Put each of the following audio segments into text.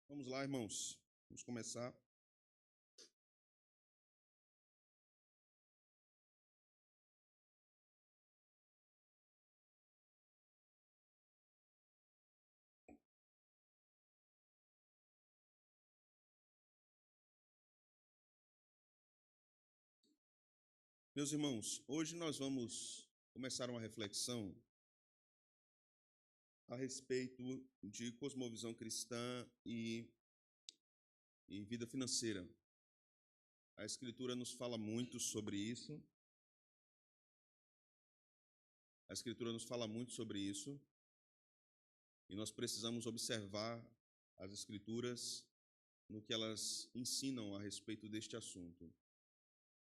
Vamos lá, irmãos. Vamos começar. Meus irmãos, hoje nós vamos começar uma reflexão a respeito de cosmovisão cristã e vida financeira. A Escritura nos fala muito sobre isso. A Escritura nos fala muito sobre isso. E nós precisamos observar as Escrituras no que elas ensinam a respeito deste assunto.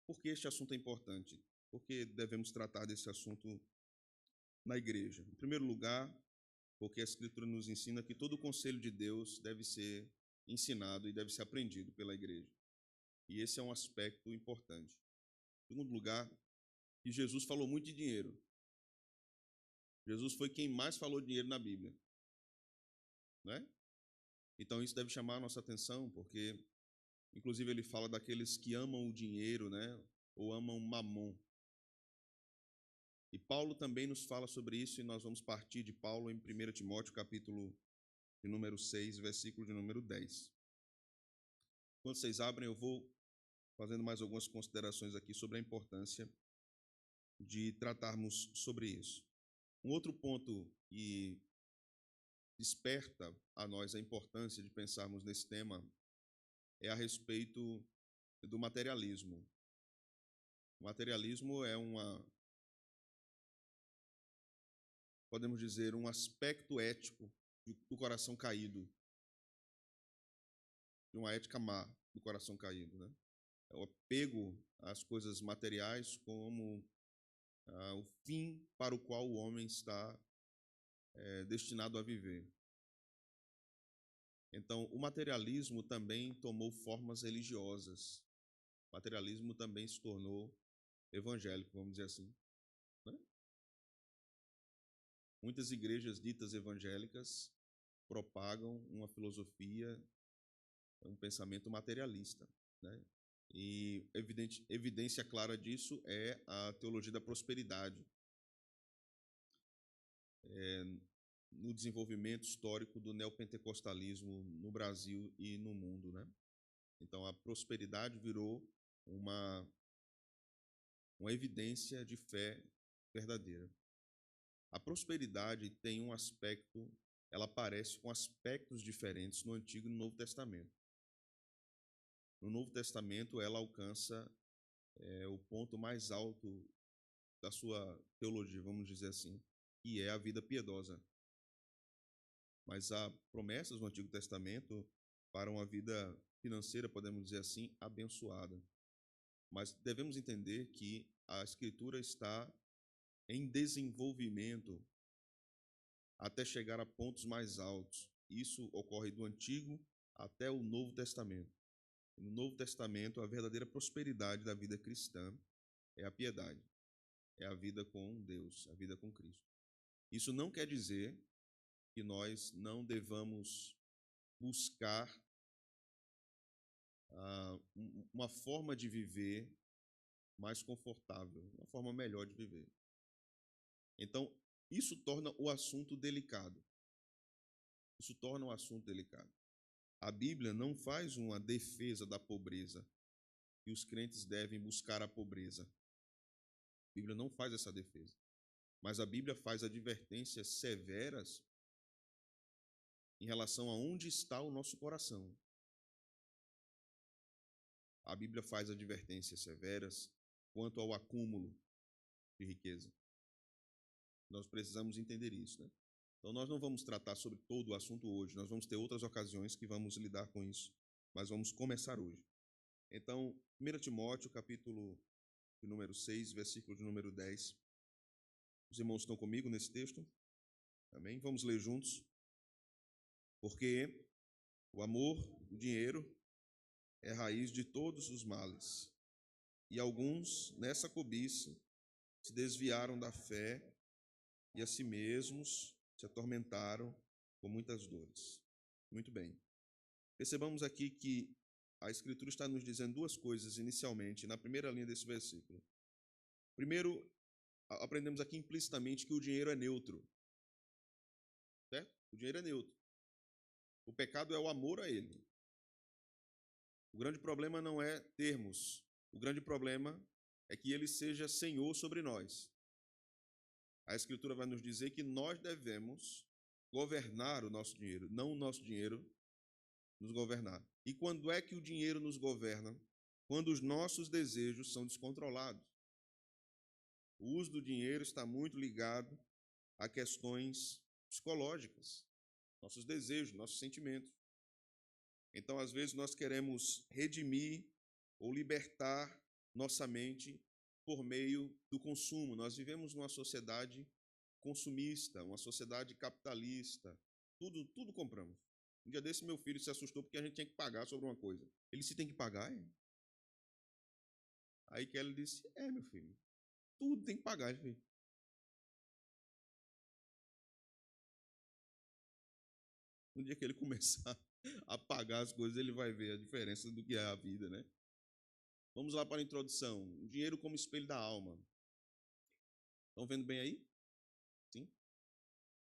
Por que este assunto é importante? Por que devemos tratar desse assunto na igreja? Em primeiro lugar, porque a Escritura nos ensina que todo o conselho de Deus deve ser ensinado e deve ser aprendido pela igreja. E esse é um aspecto importante. Em segundo lugar, que Jesus falou muito de dinheiro. Jesus foi quem mais falou de dinheiro na Bíblia, né? Então isso deve chamar a nossa atenção, porque inclusive ele fala daqueles que amam o dinheiro, né? Ou amam mamon. E Paulo também nos fala sobre isso, e nós vamos partir de Paulo em 1 Timóteo, capítulo de número 6, versículo de número 10. Quando vocês abrem, eu vou fazendo mais algumas considerações aqui sobre a importância de tratarmos sobre isso. Um outro ponto que desperta a nós a importância de pensarmos nesse tema é a respeito do materialismo. O materialismo é podemos dizer, um aspecto ético do coração caído, de uma ética má do coração caído, né? É o apego às coisas materiais como o fim para o qual o homem está destinado a viver. Então, o materialismo também tomou formas religiosas. O materialismo também se tornou evangélico, vamos dizer assim, né? Muitas igrejas ditas evangélicas propagam uma filosofia, um pensamento materialista, né? E evidência clara disso é a teologia da prosperidade. No desenvolvimento histórico do neopentecostalismo no Brasil e no mundo, né? Então, a prosperidade virou uma evidência de fé verdadeira. A prosperidade tem um aspecto, ela aparece com aspectos diferentes no Antigo e no Novo Testamento. No Novo Testamento, ela alcança o ponto mais alto da sua teologia, vamos dizer assim, que é a vida piedosa. Mas há promessas no Antigo Testamento para uma vida financeira, podemos dizer assim, abençoada. Mas devemos entender que a Escritura está em desenvolvimento até chegar a pontos mais altos. Isso ocorre do Antigo até o Novo Testamento. No Novo Testamento, a verdadeira prosperidade da vida cristã é a piedade, é a vida com Deus, a vida com Cristo. Isso não quer dizer que nós não devamos buscar uma forma de viver mais confortável, uma forma melhor de viver. Então, isso torna o assunto delicado. Isso torna o assunto delicado. A Bíblia não faz uma defesa da pobreza, e os crentes devem buscar a pobreza. A Bíblia não faz essa defesa. Mas a Bíblia faz advertências severas em relação a onde está o nosso coração. A Bíblia faz advertências severas quanto ao acúmulo de riqueza. Nós precisamos entender isso, né? Então, nós não vamos tratar sobre todo o assunto hoje, nós vamos ter outras ocasiões que vamos lidar com isso, mas vamos começar hoje. Então, 1 Timóteo, capítulo de número 6, versículo de número 10. Os irmãos estão comigo nesse texto? Amém? Vamos ler juntos. Porque o amor, o dinheiro, é a raiz de todos os males. E alguns, nessa cobiça, se desviaram da fé e a si mesmos se atormentaram com muitas dores. Muito bem. Percebamos aqui que a Escritura está nos dizendo duas coisas inicialmente, na primeira linha desse versículo. Primeiro, aprendemos aqui implicitamente que o dinheiro é neutro. Certo? O dinheiro é neutro. O pecado é o amor a ele. O grande problema não é termos. O grande problema é que ele seja senhor sobre nós. A Escritura vai nos dizer que nós devemos governar o nosso dinheiro, não o nosso dinheiro nos governar. E quando é que o dinheiro nos governa? Quando os nossos desejos são descontrolados. O uso do dinheiro está muito ligado a questões psicológicas, nossos desejos, nossos sentimentos. Então, às vezes, nós queremos redimir ou libertar nossa mente por meio do consumo. Nós vivemos numa sociedade consumista, uma sociedade capitalista. Tudo compramos. Um dia desse, meu filho se assustou porque a gente tinha que pagar sobre uma coisa. Ele disse, tem que pagar? É? Aí Kelly disse, meu filho, tudo tem que pagar. Filho. No dia que ele começar a pagar as coisas, ele vai ver a diferença do que é a vida, né? Vamos lá para a introdução. O dinheiro como espelho da alma. Estão vendo bem aí? Sim?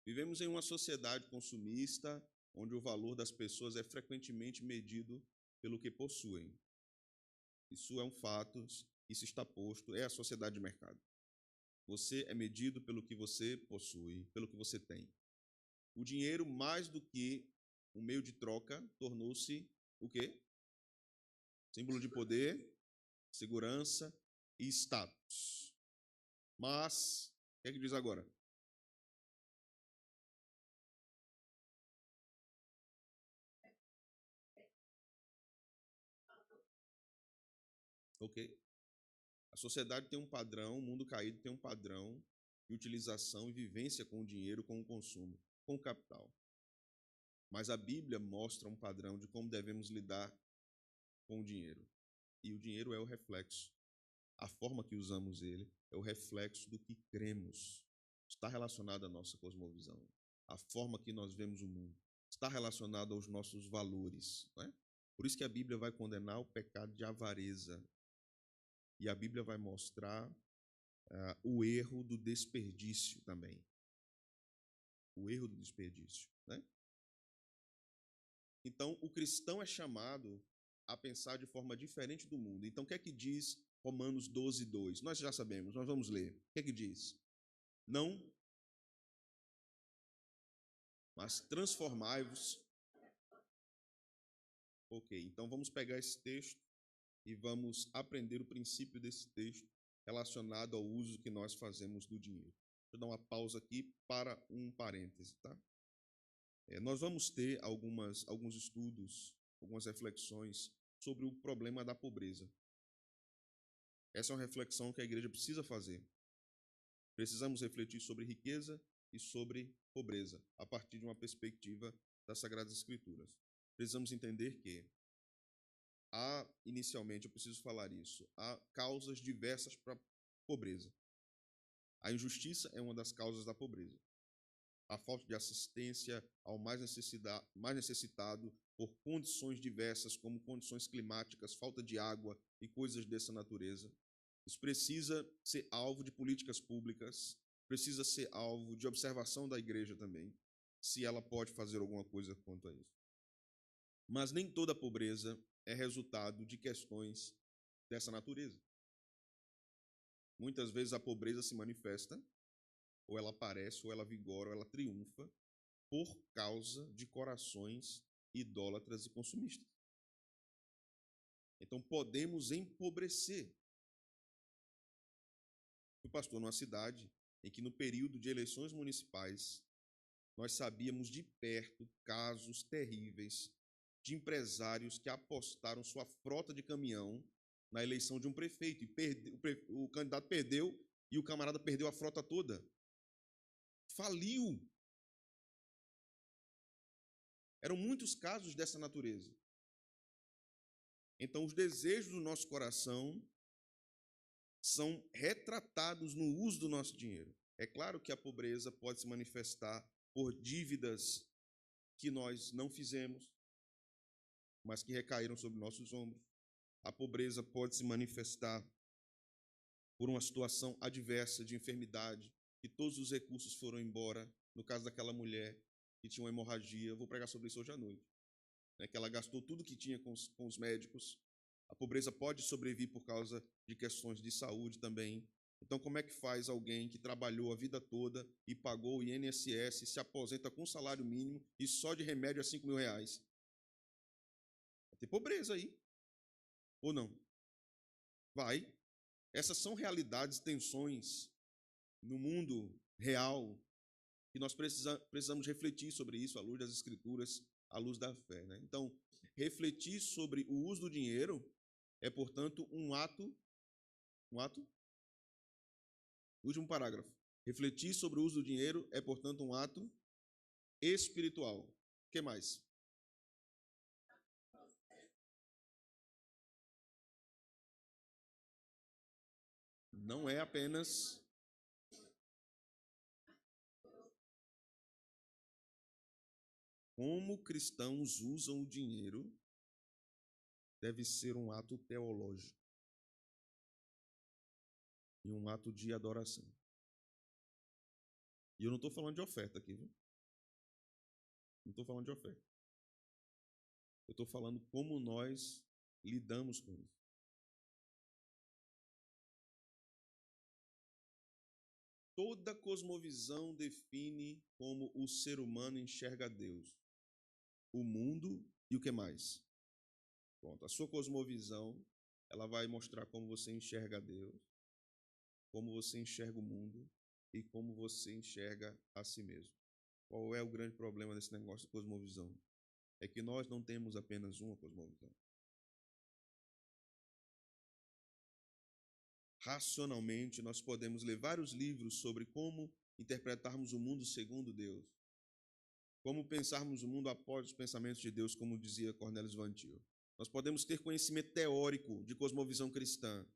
Vivemos em uma sociedade consumista, onde o valor das pessoas é frequentemente medido pelo que possuem. Isso é um fato, isso está posto, é a sociedade de mercado. Você é medido pelo que você possui, pelo que você tem. O dinheiro, mais do que um meio de troca, tornou-se o quê? Símbolo de poder, segurança e status. Mas, o que é que diz agora? Ok? A sociedade tem um padrão, o mundo caído tem um padrão de utilização e vivência com o dinheiro, com o consumo, com o capital. Mas a Bíblia mostra um padrão de como devemos lidar com o dinheiro. E o dinheiro é o reflexo. A forma que usamos ele é o reflexo do que cremos. Está relacionado à nossa cosmovisão. A forma que nós vemos o mundo está relacionado aos nossos valores. Não é? Por isso que a Bíblia vai condenar o pecado de avareza. E a Bíblia vai mostrar o erro do desperdício também. O erro do desperdício. Né? Então, o cristão é chamado a pensar de forma diferente do mundo. Então, o que é que diz Romanos 12, 2? Nós já sabemos, nós vamos ler. O que é que diz? Não, mas transformai-vos. Ok, então vamos pegar esse texto e vamos aprender o princípio desse texto relacionado ao uso que nós fazemos do dinheiro. Deixa eu dar uma pausa aqui para um parêntese, tá? Nós vamos ter alguns estudos, algumas reflexões sobre o problema da pobreza. Essa é uma reflexão que a igreja precisa fazer. Precisamos refletir sobre riqueza e sobre pobreza, a partir de uma perspectiva das Sagradas Escrituras. Precisamos entender que inicialmente, eu preciso falar isso, há causas diversas para a pobreza. A injustiça é uma das causas da pobreza. A falta de assistência ao mais necessitado por condições diversas, como condições climáticas, falta de água e coisas dessa natureza. Isso precisa ser alvo de políticas públicas, precisa ser alvo de observação da igreja também, se ela pode fazer alguma coisa quanto a isso. Mas nem toda pobreza é resultado de questões dessa natureza. Muitas vezes a pobreza se manifesta, ou ela aparece, ou ela vigora, ou ela triunfa, por causa de corações idólatras e consumistas. Então podemos empobrecer. Fui pastor numa cidade em que, no período de eleições municipais, nós sabíamos de perto casos terríveis de empresários que apostaram sua frota de caminhão na eleição de um prefeito. E o candidato perdeu e o camarada perdeu a frota toda. Faliu. Eram muitos casos dessa natureza. Então, os desejos do nosso coração são retratados no uso do nosso dinheiro. É claro que a pobreza pode se manifestar por dívidas que nós não fizemos, mas que recaíram sobre nossos ombros. A pobreza pode se manifestar por uma situação adversa de enfermidade, que todos os recursos foram embora. No caso daquela mulher que tinha uma hemorragia, eu vou pregar sobre isso hoje à noite, né, que ela gastou tudo que tinha com os médicos. A pobreza pode sobrevir por causa de questões de saúde também. Então, como é que faz alguém que trabalhou a vida toda e pagou o INSS, se aposenta com salário mínimo e só de remédio é R$ 5.000? Vai ter pobreza aí. Ou não? Vai. Essas são realidades, tensões no mundo real, que nós precisamos refletir sobre isso à luz das Escrituras, à luz da fé, né? Então, refletir sobre o uso do dinheiro é, portanto, um ato. Último parágrafo. Refletir sobre o uso do dinheiro é, portanto, um ato espiritual. O que mais? Não é apenas como cristãos usam o dinheiro, deve ser um ato teológico e um ato de adoração. E eu não estou falando de oferta aqui, viu? Não estou falando de oferta. Eu estou falando como nós lidamos com isso. Toda cosmovisão define como o ser humano enxerga Deus, o mundo e o que mais? Pronto, a sua cosmovisão, ela vai mostrar como você enxerga Deus, como você enxerga o mundo e como você enxerga a si mesmo. Qual é o grande problema desse negócio de cosmovisão? É que nós não temos apenas uma cosmovisão. Racionalmente, nós podemos ler vários livros sobre como interpretarmos o mundo segundo Deus, como pensarmos o mundo após os pensamentos de Deus, como dizia Cornelius Van Til. Nós podemos ter conhecimento teórico de cosmovisão cristã,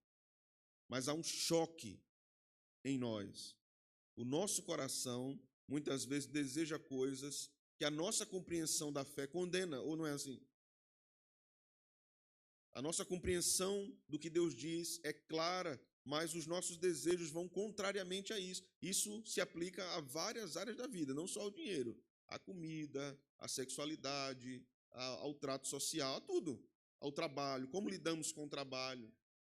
mas há um choque em nós. O nosso coração, muitas vezes, deseja coisas que a nossa compreensão da fé condena, ou não é assim? A nossa compreensão do que Deus diz é clara, mas os nossos desejos vão contrariamente a isso. Isso se aplica a várias áreas da vida, não só ao dinheiro. A comida, a sexualidade, ao trato social, a tudo. Ao trabalho, como lidamos com o trabalho.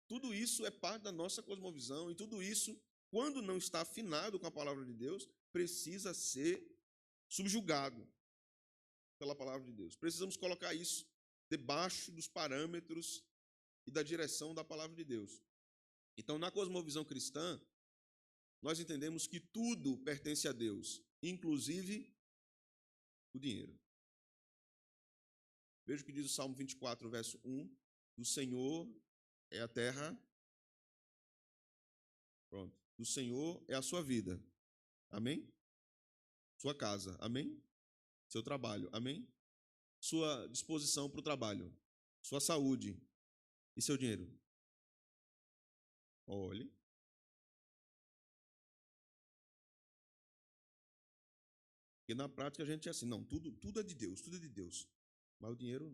Tudo isso é parte da nossa cosmovisão e tudo isso, quando não está afinado com a palavra de Deus, precisa ser subjugado pela palavra de Deus. Precisamos colocar isso debaixo dos parâmetros e da direção da palavra de Deus. Então, na cosmovisão cristã, nós entendemos que tudo pertence a Deus, inclusive o dinheiro. Veja o que diz o Salmo 24, verso 1. Do Senhor é a terra. Pronto. Do Senhor é a sua vida. Amém? Sua casa. Amém? Seu trabalho. Amém? Sua disposição para o trabalho. Sua saúde. E seu dinheiro? Olhe. Porque na prática a gente é assim, não, tudo é de Deus, tudo é de Deus. Mas o dinheiro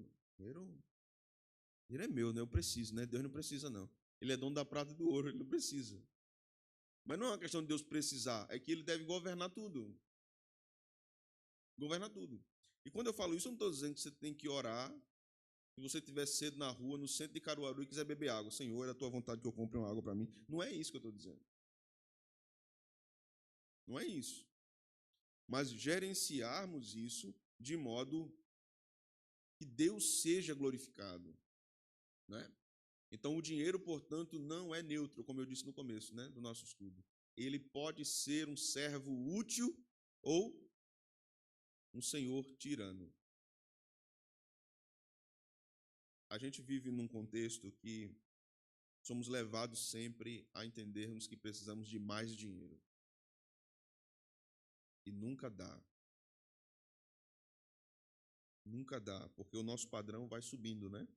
é meu, né? Eu preciso, né? Deus não precisa, não. Ele é dono da prata e do ouro, ele não precisa. Mas não é uma questão de Deus precisar, é que ele deve governar tudo. Governar tudo. E quando eu falo isso, eu não estou dizendo que você tem que orar. Se você estiver cedo na rua, no centro de Caruaru e quiser beber água, Senhor, é da tua vontade que eu compre uma água para mim. Não é isso que eu estou dizendo. Não é isso. Mas gerenciarmos isso de modo que Deus seja glorificado, né? Então, o dinheiro, portanto, não é neutro, como eu disse no começo, né, do nosso estudo. Ele pode ser um servo útil ou um senhor tirano. A gente vive num contexto que somos levados sempre a entendermos que precisamos de mais dinheiro. E nunca dá. Nunca dá, porque o nosso padrão vai subindo, né?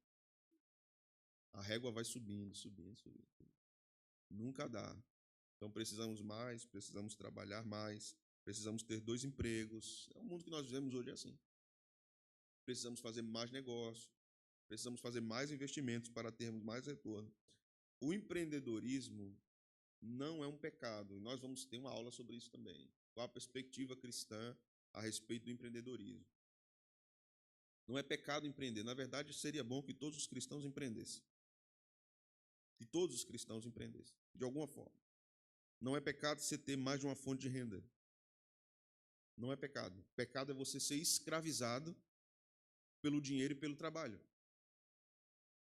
A régua vai subindo. Nunca dá. Então precisamos mais, precisamos trabalhar mais, precisamos ter 2 empregos. É o mundo que nós vivemos hoje é assim. Precisamos fazer mais negócio. Precisamos fazer mais investimentos para termos mais retorno. O empreendedorismo não é um pecado. E nós vamos ter uma aula sobre isso também. Qual a perspectiva cristã a respeito do empreendedorismo? Não é pecado empreender. Na verdade, seria bom que todos os cristãos empreendessem. Que todos os cristãos empreendessem, de alguma forma. Não é pecado você ter mais de uma fonte de renda. Não é pecado. Pecado é você ser escravizado pelo dinheiro e pelo trabalho.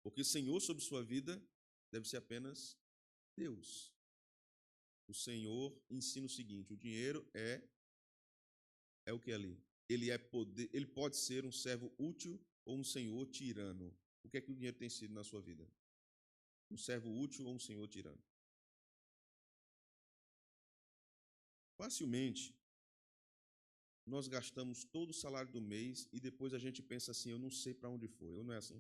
Porque Senhor sobre sua vida deve ser apenas Deus. O Senhor ensina o seguinte: o dinheiro é o que é ali? Ele pode ser um servo útil ou um senhor tirano. O que é que o dinheiro tem sido na sua vida? Um servo útil ou um senhor tirano? Facilmente, nós gastamos todo o salário do mês e depois a gente pensa assim: eu não sei para onde foi. Ou não é assim?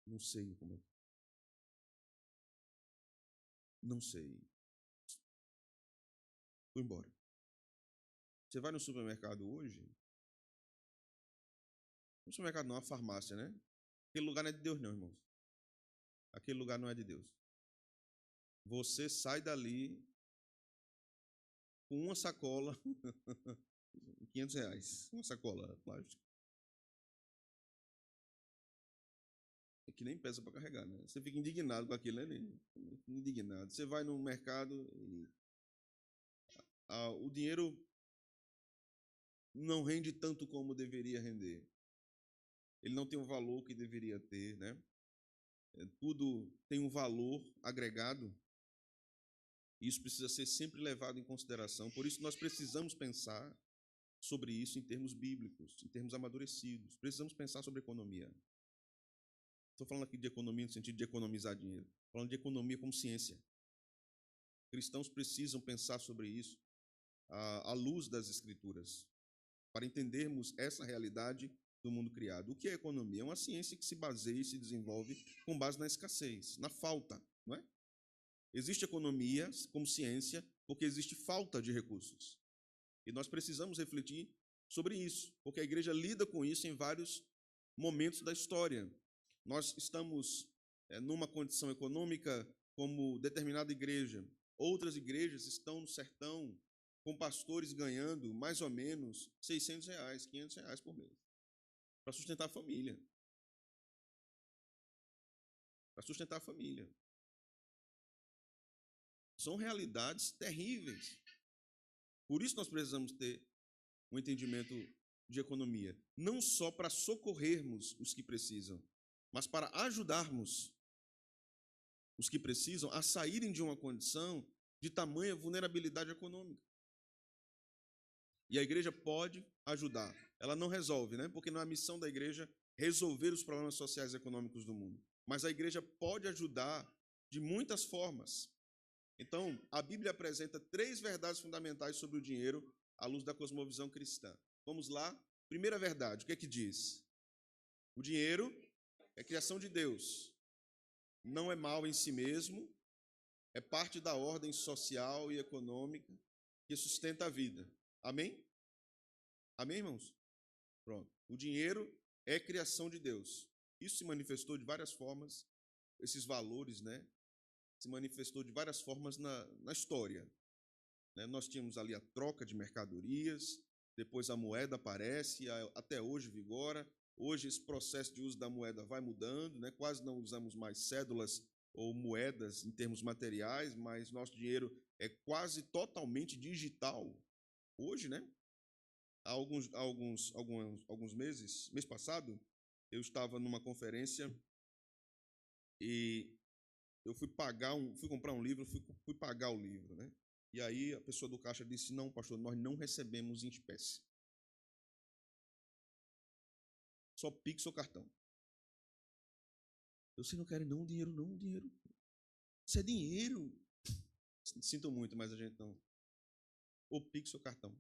Não sei como é. Não sei. Fui embora. Você vai no supermercado hoje? No supermercado não, é uma farmácia, né? Aquele lugar não é de Deus, não, irmãos. Aquele lugar não é de Deus. Você sai dali com uma sacola, R$ 500, uma sacola plástica. É que nem peça para carregar, né? Você fica indignado com aquilo, né? Indignado. Você vai no mercado e o dinheiro não rende tanto como deveria render. Ele não tem o valor que deveria ter, né? Tudo tem um valor agregado. E isso precisa ser sempre levado em consideração. Por isso nós precisamos pensar sobre isso em termos bíblicos, em termos amadurecidos. Precisamos pensar sobre economia. Estou falando aqui de economia no sentido de economizar dinheiro. Estou falando de economia como ciência. Cristãos precisam pensar sobre isso à luz das Escrituras, para entendermos essa realidade do mundo criado. O que é economia? É uma ciência que se baseia e se desenvolve com base na escassez, na falta, não é? Existe economia como ciência porque existe falta de recursos. E nós precisamos refletir sobre isso, porque a igreja lida com isso em vários momentos da história. Nós estamos numa condição econômica como determinada igreja. Outras igrejas estão no sertão com pastores ganhando mais ou menos R$ 600, R$ 500 por mês para sustentar a família. Para sustentar a família. São realidades terríveis. Por isso nós precisamos ter um entendimento de economia, não só para socorrermos os que precisam, mas para ajudarmos os que precisam a saírem de uma condição de tamanha vulnerabilidade econômica. E a igreja pode ajudar. Ela não resolve, né? Porque não é a missão da igreja resolver os problemas sociais e econômicos do mundo. Mas a igreja pode ajudar de muitas formas. Então, a Bíblia apresenta 3 verdades fundamentais sobre o dinheiro à luz da cosmovisão cristã. Vamos lá? Primeira verdade, o que é que diz? O dinheiro é criação de Deus. Não é mal em si mesmo, é parte da ordem social e econômica que sustenta a vida. Amém? Amém, irmãos? Pronto. O dinheiro é criação de Deus. Isso se manifestou de várias formas, esses valores, né? Se manifestou de várias formas na história. Né? Nós tínhamos ali a troca de mercadorias, depois a moeda aparece, até hoje vigora. Hoje esse processo de uso da moeda vai mudando, né? Quase não usamos mais cédulas ou moedas em termos materiais, mas nosso dinheiro é quase totalmente digital. Hoje, né? Há alguns meses, mês passado, eu estava numa conferência e eu fui comprar um livro, fui pagar o livro, né? E aí a pessoa do caixa disse: não, pastor, nós não recebemos em espécie. Só Pix ou cartão. Eu disse: não quero não, dinheiro não, dinheiro. Isso é dinheiro. Sinto muito, mas a gente não. Ou Pix ou cartão.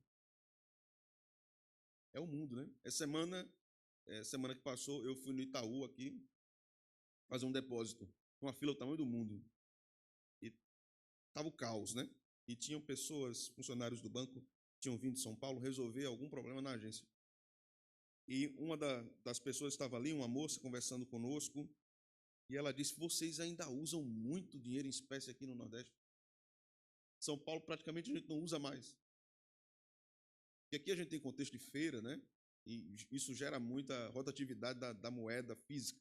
É o mundo, né? Essa semana que passou, eu fui no Itaú aqui fazer um depósito. Uma fila do tamanho do mundo. E estava o caos, né? E tinham pessoas, funcionários do banco, tinham vindo de São Paulo resolver algum problema na agência. E uma das pessoas estava ali, uma moça, conversando conosco, e ela disse: vocês ainda usam muito dinheiro em espécie aqui no Nordeste? São Paulo praticamente a gente não usa mais. Porque aqui a gente tem contexto de feira, né? E isso gera muita rotatividade da moeda física.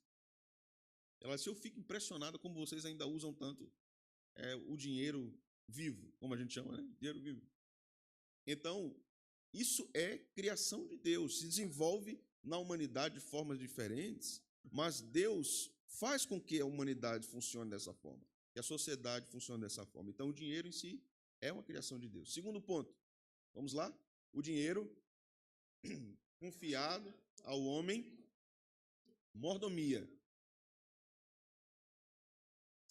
Ela disse: eu fico impressionada como vocês ainda usam tanto o dinheiro vivo, como a gente chama, né? Dinheiro vivo. Então, isso é criação de Deus, se desenvolve na humanidade de formas diferentes, mas Deus faz com que a humanidade funcione dessa forma, que a sociedade funcione dessa forma. Então, o dinheiro em si é uma criação de Deus. Segundo ponto, vamos lá? O dinheiro confiado ao homem, mordomia.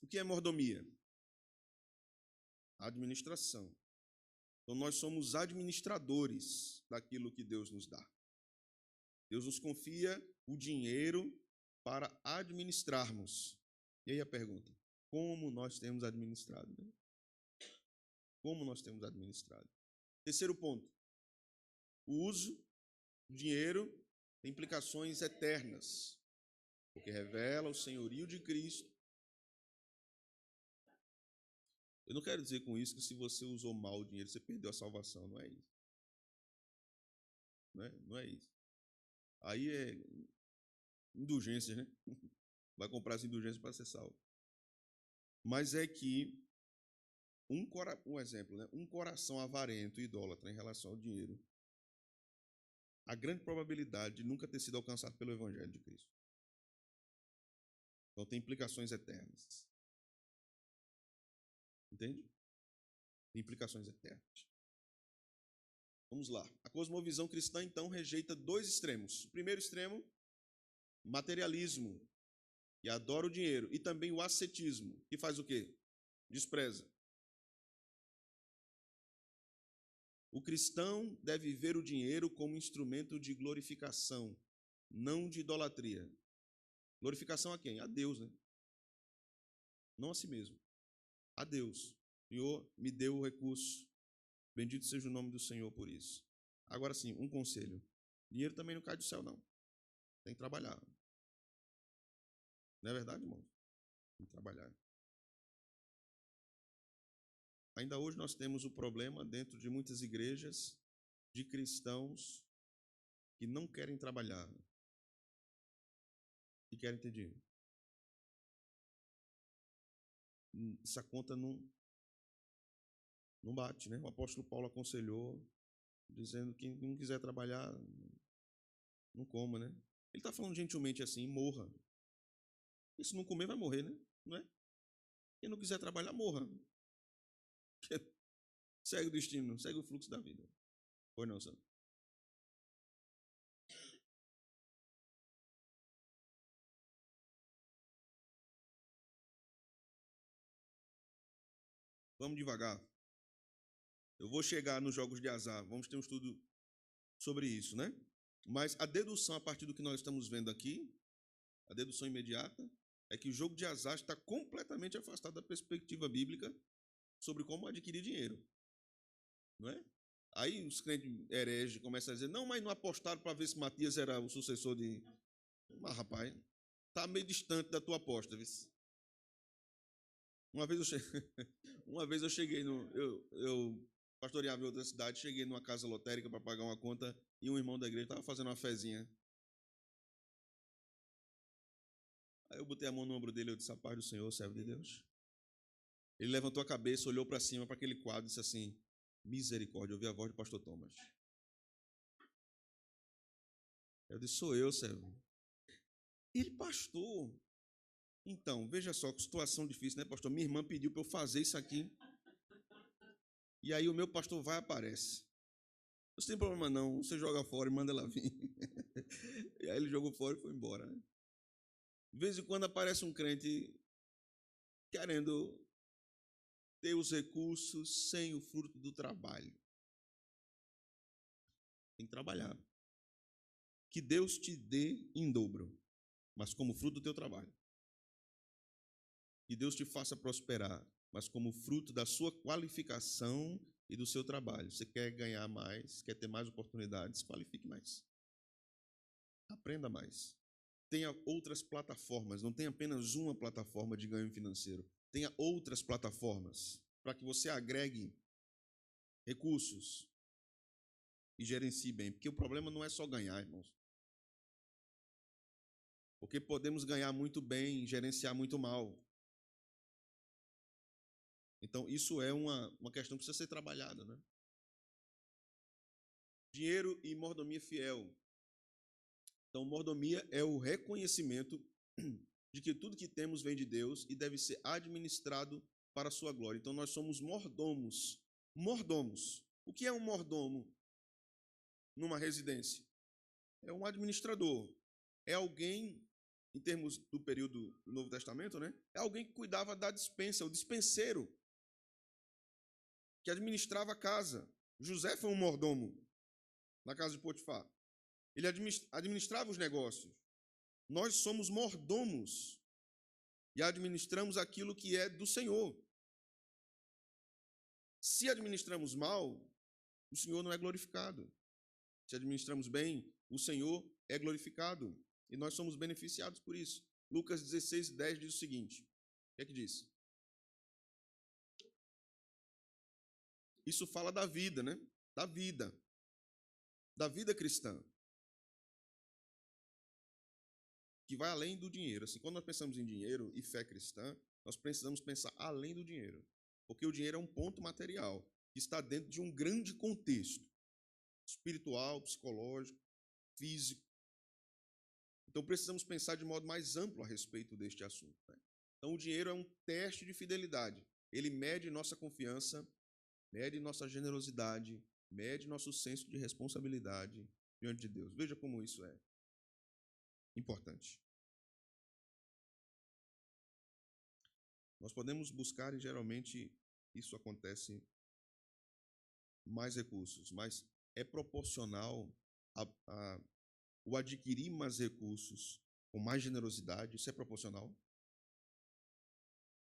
O que é mordomia? Administração. Então, nós somos administradores daquilo que Deus nos dá. Deus nos confia o dinheiro para administrarmos. E aí a pergunta: como nós temos administrado? Né? Como nós temos administrado? Terceiro ponto: o uso do dinheiro tem implicações eternas, porque revela o senhorio de Cristo. Eu não quero dizer com isso que se você usou mal o dinheiro, você perdeu a salvação, não é isso. Não é isso. Aí é indulgência, né? Vai comprar as indulgências para ser salvo. Mas é que um exemplo, né? Um coração avarento e idólatra em relação ao dinheiro, a grande probabilidade de nunca ter sido alcançado pelo Evangelho de Cristo. Então tem implicações eternas. Entende? Tem implicações eternas. Vamos lá. A cosmovisão cristã, então, rejeita dois extremos. O primeiro extremo, materialismo, que adora o dinheiro, e também o ascetismo, que faz o quê? Despreza. O cristão deve ver o dinheiro como instrumento de glorificação, não de idolatria. Glorificação a quem? A Deus, né? Não a si mesmo. A Deus. Senhor, me deu o recurso. Bendito seja o nome do Senhor por isso. Agora sim, um conselho. Dinheiro também não cai do céu, não. Tem que trabalhar. Não é verdade, irmão? Tem que trabalhar. Ainda hoje nós temos o problema dentro de muitas igrejas de cristãos que não querem trabalhar e querem ter dinheiro. Essa conta não bate, né? O apóstolo Paulo aconselhou, dizendo que quem não quiser trabalhar, não coma, né? Ele está falando gentilmente assim: morra. E se não comer, vai morrer, né? Não é? Quem não quiser trabalhar, morra. Segue o destino, segue o fluxo da vida. Pois não, Sandro? Vamos devagar. Eu vou chegar nos jogos de azar. Vamos ter um estudo sobre isso, né? Mas a dedução, a partir do que nós estamos vendo aqui, a dedução imediata, é que o jogo de azar está completamente afastado da perspectiva bíblica sobre como adquirir dinheiro. Não é? Aí os crentes hereges começam a dizer: não, mas não apostaram para ver se Matias era o sucessor de... Mas, rapaz, está meio distante da tua aposta. Viu? Uma vez eu cheguei no... Eu pastoreava em outra cidade, cheguei numa casa lotérica para pagar uma conta e um irmão da igreja estava fazendo uma fezinha. Aí eu botei a mão no ombro dele e eu disse: a paz do Senhor, servo de Deus. Ele levantou a cabeça, olhou para cima, para aquele quadro e disse assim: misericórdia. Eu ouvi a voz do pastor Thomas. Eu disse: sou eu, servo. Ele: pastor, então, veja só que situação difícil, né, pastor? Minha irmã pediu para eu fazer isso aqui. E aí o meu pastor vai e aparece. Não tem problema não, você joga fora e manda ela vir. E aí ele jogou fora e foi embora. Né? De vez em quando aparece um crente querendo ter os recursos sem o fruto do trabalho. Tem que trabalhar. Que Deus te dê em dobro, mas como fruto do teu trabalho. Que Deus te faça prosperar, mas como fruto da sua qualificação e do seu trabalho. Você quer ganhar mais, quer ter mais oportunidades, qualifique mais. Aprenda mais. Tenha outras plataformas, não tenha apenas uma plataforma de ganho financeiro. Tenha outras plataformas para que você agregue recursos e gerencie bem. Porque o problema não é só ganhar, irmãos. Porque podemos ganhar muito bem e gerenciar muito mal. Então, isso é uma questão que precisa ser trabalhada, né? Dinheiro e mordomia fiel. Então, mordomia é o reconhecimento de que tudo que temos vem de Deus e deve ser administrado para a sua glória. Então, nós somos mordomos. Mordomos. O que é um mordomo numa residência? É um administrador. É alguém, em termos do período do Novo Testamento, né? É alguém que cuidava da despensa, o dispenseiro, que administrava a casa. José foi um mordomo na casa de Potifar. Ele administrava os negócios. Nós somos mordomos e administramos aquilo que é do Senhor. Se administramos mal, o Senhor não é glorificado. Se administramos bem, o Senhor é glorificado. E nós somos beneficiados por isso. Lucas 16:10 diz o seguinte. O que é que diz? Isso fala da vida, né? Da vida. Da vida cristã. Que vai além do dinheiro. Assim, quando nós pensamos em dinheiro e fé cristã, nós precisamos pensar além do dinheiro. Porque o dinheiro é um ponto material que está dentro de um grande contexto espiritual, psicológico, físico. Então, precisamos pensar de modo mais amplo a respeito deste assunto, né? Então, o dinheiro é um teste de fidelidade. Ele mede nossa confiança, mede nossa generosidade, mede nosso senso de responsabilidade diante de Deus. Veja como isso é importante. Nós podemos buscar, e geralmente isso acontece, mais recursos, mas é proporcional o adquirir mais recursos com mais generosidade, isso é proporcional.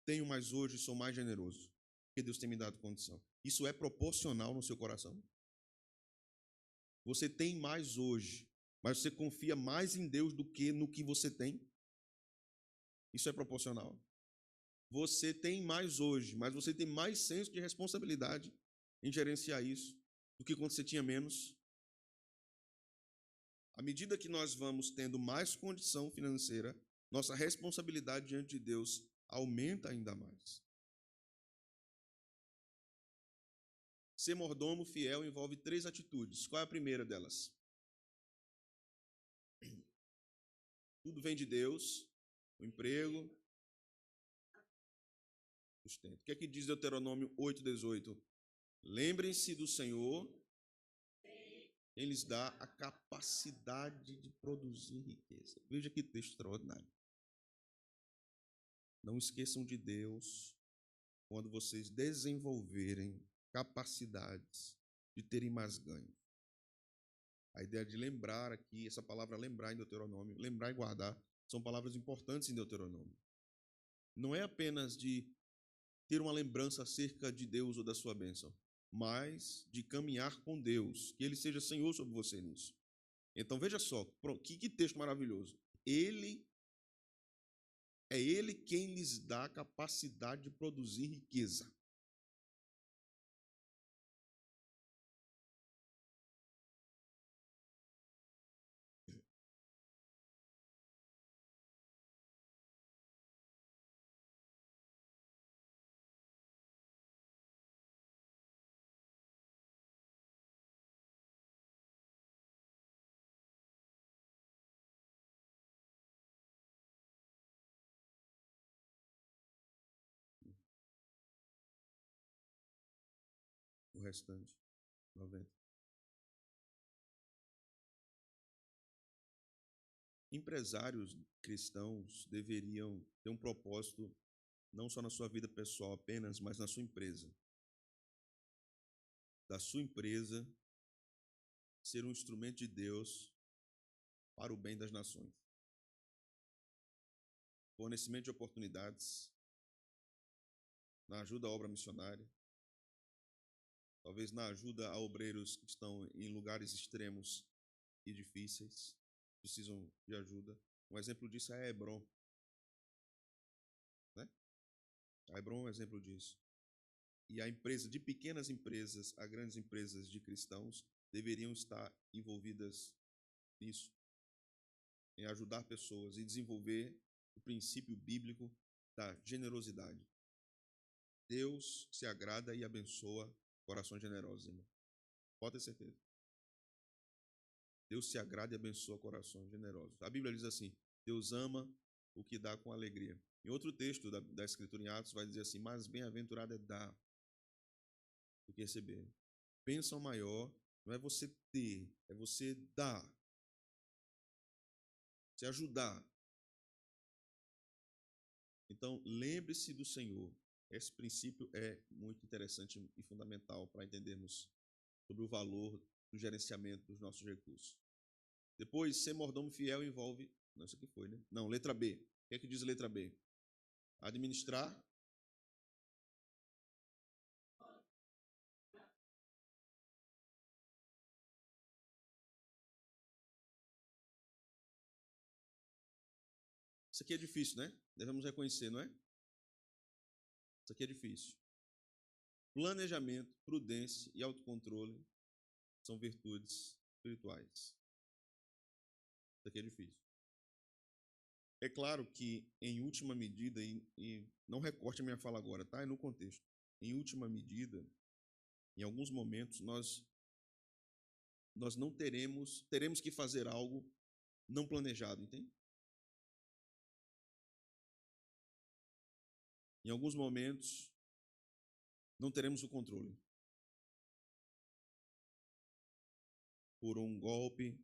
Tenho mais hoje, sou mais generoso, porque Deus tem me dado condição. Isso é proporcional no seu coração? Você tem mais hoje, mas você confia mais em Deus do que no que você tem? Isso é proporcional? Você tem mais hoje, mas você tem mais senso de responsabilidade em gerenciar isso do que quando você tinha menos? À medida que nós vamos tendo mais condição financeira, nossa responsabilidade diante de Deus aumenta ainda mais. Ser mordomo fiel envolve 3 atitudes. Qual é a primeira delas? Tudo vem de Deus, o emprego, sustento. O que é que diz Deuteronômio 8:18? Lembrem-se do Senhor, Ele lhes dá a capacidade de produzir riqueza. Veja que texto extraordinário. Não esqueçam de Deus quando vocês desenvolverem capacidades de terem mais ganho. A ideia de lembrar aqui, essa palavra lembrar em Deuteronômio, lembrar e guardar, são palavras importantes em Deuteronômio. Não é apenas de ter uma lembrança acerca de Deus ou da sua bênção, mas de caminhar com Deus, que Ele seja Senhor sobre você nisso. Então veja só, que texto maravilhoso. É Ele quem lhes dá a capacidade de produzir riqueza. O restante, 90. Empresários cristãos deveriam ter um propósito não só na sua vida pessoal apenas, mas na sua empresa. Da sua empresa ser um instrumento de Deus para o bem das nações. Fornecimento de oportunidades, na ajuda à obra missionária, talvez na ajuda a obreiros que estão em lugares extremos e difíceis, precisam de ajuda. Um exemplo disso é a Hebron, né? A Hebron é um exemplo disso. E a empresa, de pequenas empresas a grandes empresas de cristãos, deveriam estar envolvidas nisso, em ajudar pessoas e desenvolver o princípio bíblico da generosidade. Deus se agrada e abençoa corações generosos, irmão. Pode ter certeza. Deus se agrada e abençoa corações generosos. A Bíblia diz assim: Deus ama o que dá com alegria. Em outro texto da Escritura, em Atos, vai dizer assim: mas bem-aventurado é dar do que receber. Bênção maior não é você ter, é você dar. Você ajudar. Então, lembre-se do Senhor. Esse princípio é muito interessante e fundamental para entendermos sobre o valor do gerenciamento dos nossos recursos. Depois, ser mordomo fiel envolve... Não, isso aqui foi, né? Não, letra B. O que é que diz a letra B? Administrar. Isso aqui é difícil, né? Devemos reconhecer, não é? Isso aqui é difícil. Planejamento, prudência e autocontrole são virtudes espirituais. Isso aqui é difícil. É claro que, em última medida, e não recorte a minha fala agora, tá? É no contexto. Em última medida, em alguns momentos, nós não teremos que fazer algo não planejado, entende? Em alguns momentos, não teremos o controle. Por um golpe,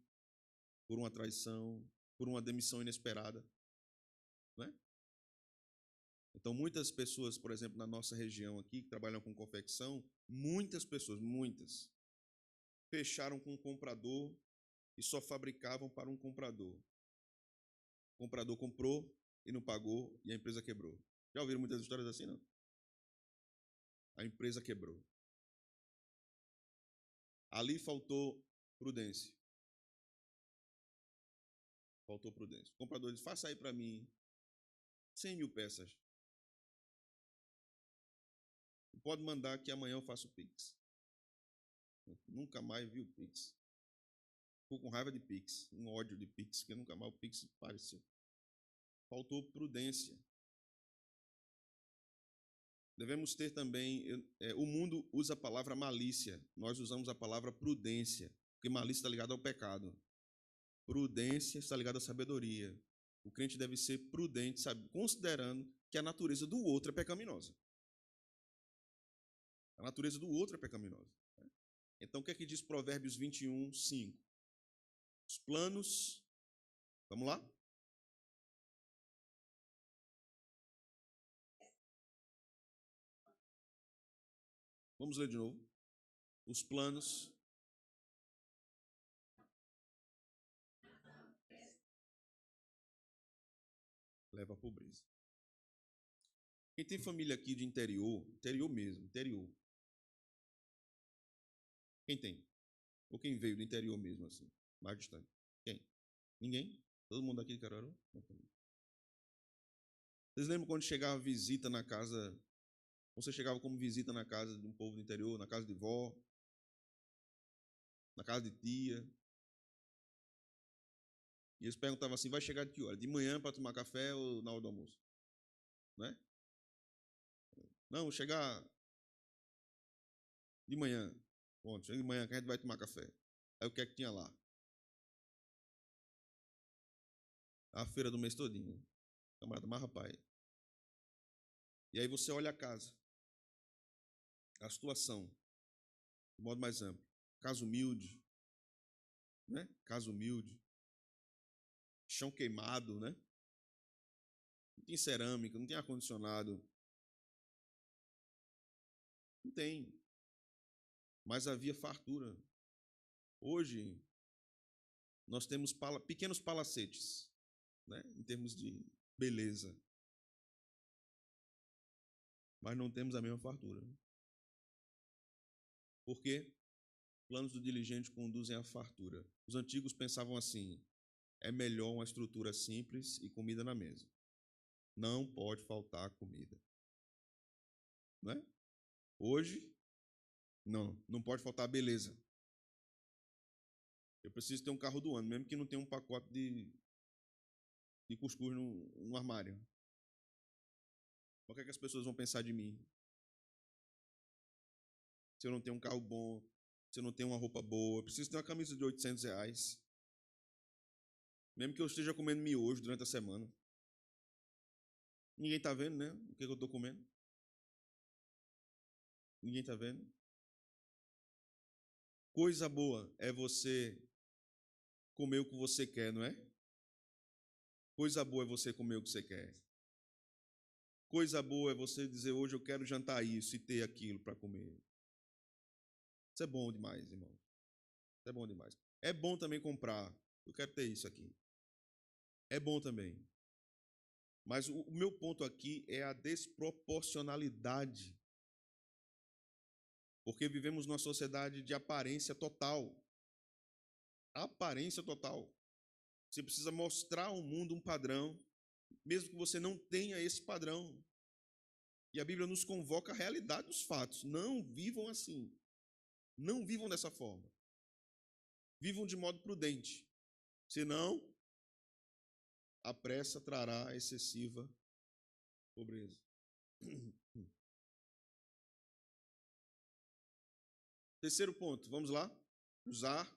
por uma traição, por uma demissão inesperada, né? Então, muitas pessoas, por exemplo, na nossa região aqui, que trabalham com confecção, muitas pessoas, muitas, fecharam com um comprador e só fabricavam para um comprador. O comprador comprou e não pagou e a empresa quebrou. Já ouviram muitas histórias assim, não? A empresa quebrou. Ali faltou prudência. Faltou prudência. O comprador disse: faça aí para mim 100 mil peças. Pode mandar que amanhã eu faço o Pix. Nunca mais vi o Pix. Ficou com raiva de Pix, um ódio de Pix, que nunca mais o Pix apareceu. Faltou prudência. Devemos ter também, o mundo usa a palavra malícia, nós usamos a palavra prudência, porque malícia está ligada ao pecado. Prudência está ligada à sabedoria. O crente deve ser prudente, sabe, considerando que a natureza do outro é pecaminosa. A natureza do outro é pecaminosa. Então, o que é que diz Provérbios 21, 5? Os planos... Vamos lá? Vamos ler de novo. Os planos... leva à pobreza. Quem tem família aqui de interior, interior mesmo, interior. Quem tem? Ou quem veio do interior mesmo, assim, mais distante? Quem? Ninguém? Todo mundo aqui de Caruaru? Vocês lembram quando chegava visita na casa? Você chegava como visita na casa de um povo do interior, na casa de vó, na casa de tia. E eles perguntavam assim: vai chegar de que hora? De manhã para tomar café ou na hora do almoço? Né? Não, vou chegar de manhã. Pronto, chega de manhã que a gente vai tomar café. Aí o que é que tinha lá? A feira do mês todinho. Camarada, mas rapaz. E aí você olha a casa, a situação, de modo mais amplo. Casa humilde, né? Casa humilde. Chão queimado, né? Não tem cerâmica, não tem ar-condicionado. Não tem. Mas havia fartura. Hoje, nós temos pequenos palacetes, né? Em termos de beleza. Mas não temos a mesma fartura. Por quê? Planos do diligente conduzem à fartura. Os antigos pensavam assim: é melhor uma estrutura simples e comida na mesa. Não pode faltar comida. Não é? Hoje, não pode faltar beleza. Eu preciso ter um carro do ano, mesmo que não tenha um pacote de cuscuz no armário. O que é que as pessoas vão pensar de mim? Se eu não tenho um carro bom, se eu não tenho uma roupa boa, eu preciso ter uma camisa de R$800. Mesmo que eu esteja comendo miojo durante a semana. Ninguém está vendo, né? O que eu estou comendo. Ninguém está vendo. Coisa boa é você comer o que você quer, não é? Coisa boa é você comer o que você quer. Coisa boa é você dizer, hoje eu quero jantar isso e ter aquilo para comer. Isso é bom demais, irmão. Isso é bom demais. É bom também comprar. Eu quero ter isso aqui. É bom também. Mas o meu ponto aqui é a desproporcionalidade. Porque vivemos numa sociedade de aparência total. Aparência total. Você precisa mostrar ao mundo um padrão, mesmo que você não tenha esse padrão. E a Bíblia nos convoca à realidade dos fatos. Não vivam assim. Não vivam dessa forma. Vivam de modo prudente. Senão, a pressa trará excessiva pobreza. Terceiro ponto, vamos lá? Usar.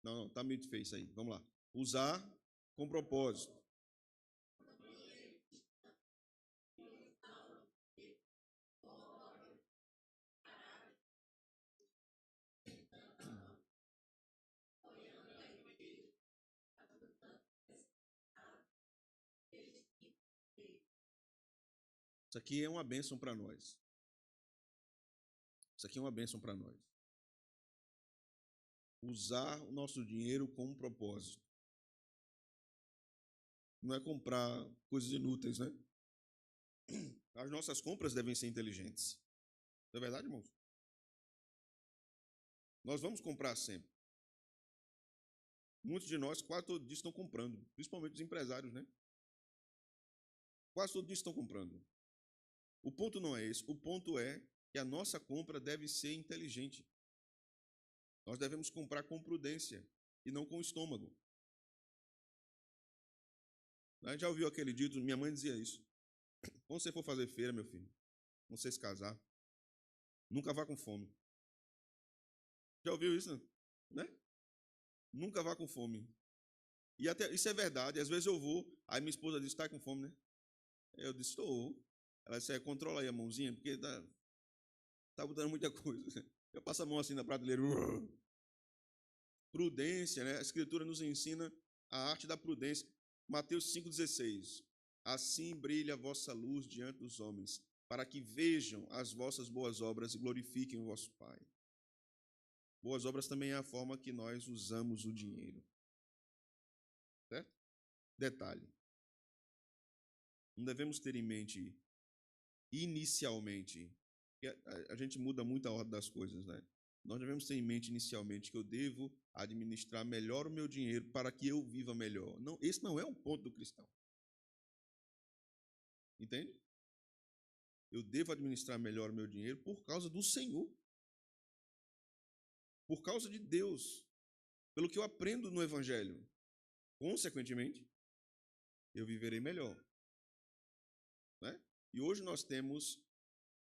Não, está muito feio isso aí. Vamos lá. Usar com propósito. Isso aqui é uma bênção para nós. Isso aqui é uma bênção para nós. Usar o nosso dinheiro com um propósito. Não é comprar coisas inúteis, né? As nossas compras devem ser inteligentes. Não é verdade, irmãos? Nós vamos comprar sempre. Muitos de nós, quase todo dia, estão comprando. Principalmente os empresários, né? Quase todo dia estão comprando. O ponto não é esse. O ponto é que a nossa compra deve ser inteligente. Nós devemos comprar com prudência e não com o estômago. A gente já ouviu aquele dito, minha mãe dizia isso. Quando você for fazer feira, meu filho, quando você se casar, nunca vá com fome. Já ouviu isso, né? Nunca vá com fome. E até isso é verdade. Às vezes eu vou, aí minha esposa diz, está com fome, né? Eu disse, estou. Ela disse, controla aí a mãozinha, porque tá botando muita coisa. Eu passo a mão assim na prateleira. Prudência, né? A Escritura nos ensina a arte da prudência. Mateus 5,16. Assim brilha a vossa luz diante dos homens, para que vejam as vossas boas obras e glorifiquem o vosso Pai. Boas obras também é a forma que nós usamos o dinheiro. Certo? Detalhe. Não devemos ter em mente, inicialmente, que a gente muda muito a ordem das coisas, né? Nós devemos ter em mente inicialmente que eu devo administrar melhor o meu dinheiro para que eu viva melhor. Não, esse não é o ponto do cristão. Entende? Eu devo administrar melhor o meu dinheiro por causa do Senhor. Por causa de Deus. Pelo que eu aprendo no Evangelho. Consequentemente, eu viverei melhor. Né? E hoje nós temos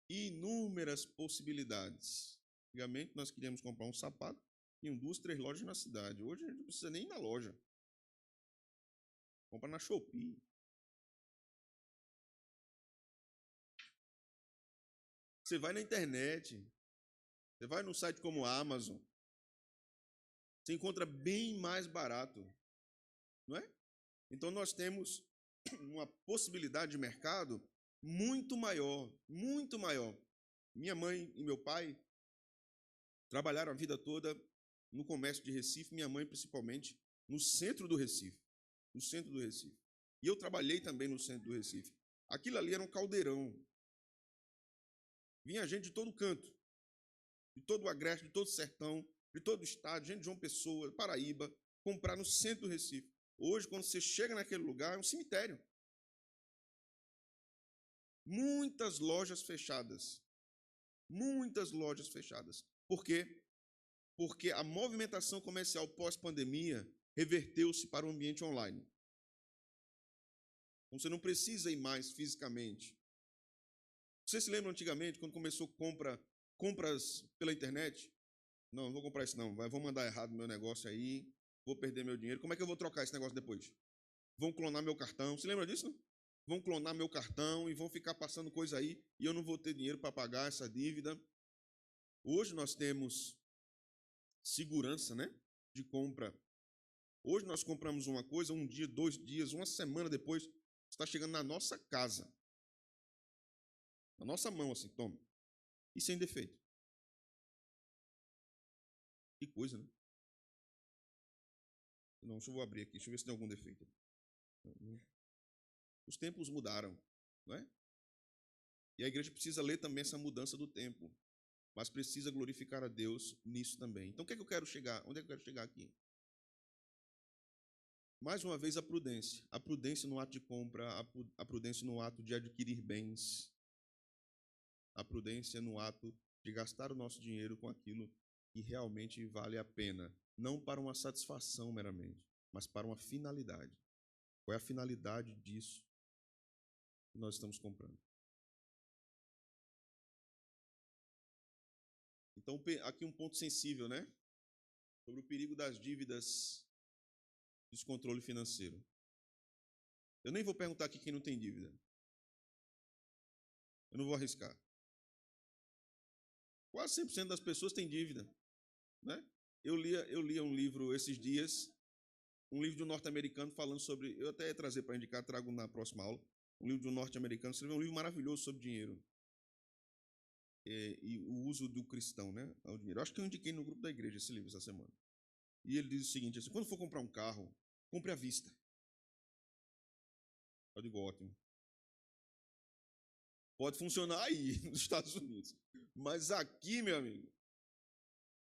inúmeras possibilidades. Antigamente nós queríamos comprar um sapato, tinham 2, 3 lojas na cidade. Hoje a gente não precisa nem ir na loja. Compra na Shopee. Você vai na internet, você vai num site como a Amazon, você encontra bem mais barato, não é? Então nós temos uma possibilidade de mercado muito maior, muito maior. Minha mãe e meu pai trabalharam a vida toda no comércio de Recife, minha mãe principalmente no centro do Recife, no centro do Recife. E eu trabalhei também no centro do Recife. Aquilo ali era um caldeirão. Vinha gente de todo canto, de todo o agreste, de todo o sertão, de todo o estado, gente de João Pessoa, Paraíba, comprar no centro do Recife. Hoje, quando você chega naquele lugar, é um cemitério. Muitas lojas fechadas. Muitas lojas fechadas. Por quê? Porque a movimentação comercial pós-pandemia reverteu-se para o ambiente online. Então, você não precisa ir mais fisicamente. Você se lembra antigamente, quando começou compras pela internet? Não, não vou comprar isso não, vou mandar errado no meu negócio aí, vou perder meu dinheiro. Como é que eu vou trocar esse negócio depois? Vão clonar meu cartão. Você lembra disso, não? Vão clonar meu cartão e vão ficar passando coisa aí e eu não vou ter dinheiro para pagar essa dívida. Hoje nós temos segurança, né, de compra. Hoje nós compramos uma coisa, um dia, 2 dias, uma semana depois, está chegando na nossa casa. Na nossa mão, assim, toma. E sem defeito. Que coisa, né? Não, deixa eu vou abrir aqui, deixa eu ver se tem algum defeito. Os tempos mudaram, não é? E a igreja precisa ler também essa mudança do tempo, mas precisa glorificar a Deus nisso também. Então, o que é que eu quero chegar? Onde é que eu quero chegar aqui? Mais uma vez, a prudência. A prudência no ato de compra, a prudência no ato de adquirir bens, a prudência no ato de gastar o nosso dinheiro com aquilo que realmente vale a pena. Não para uma satisfação meramente, mas para uma finalidade. Qual é a finalidade disso que nós estamos comprando? Então, aqui um ponto sensível, né? Sobre o perigo das dívidas, descontrole financeiro. Eu nem vou perguntar aqui quem não tem dívida. Eu não vou arriscar. Quase 100% das pessoas têm dívida, né? Eu lia um livro esses dias, um livro de um norte-americano falando sobre, eu até ia trazer para indicar, trago na próxima aula, um livro de um norte-americano, escreveu um livro maravilhoso sobre dinheiro. E o uso do cristão, né, ao dinheiro. Eu acho que eu indiquei no grupo da igreja esse livro essa semana. E ele diz o seguinte, assim, quando for comprar um carro, compre à vista. Eu digo, ótimo. Pode funcionar aí, nos Estados Unidos. Mas aqui, meu amigo,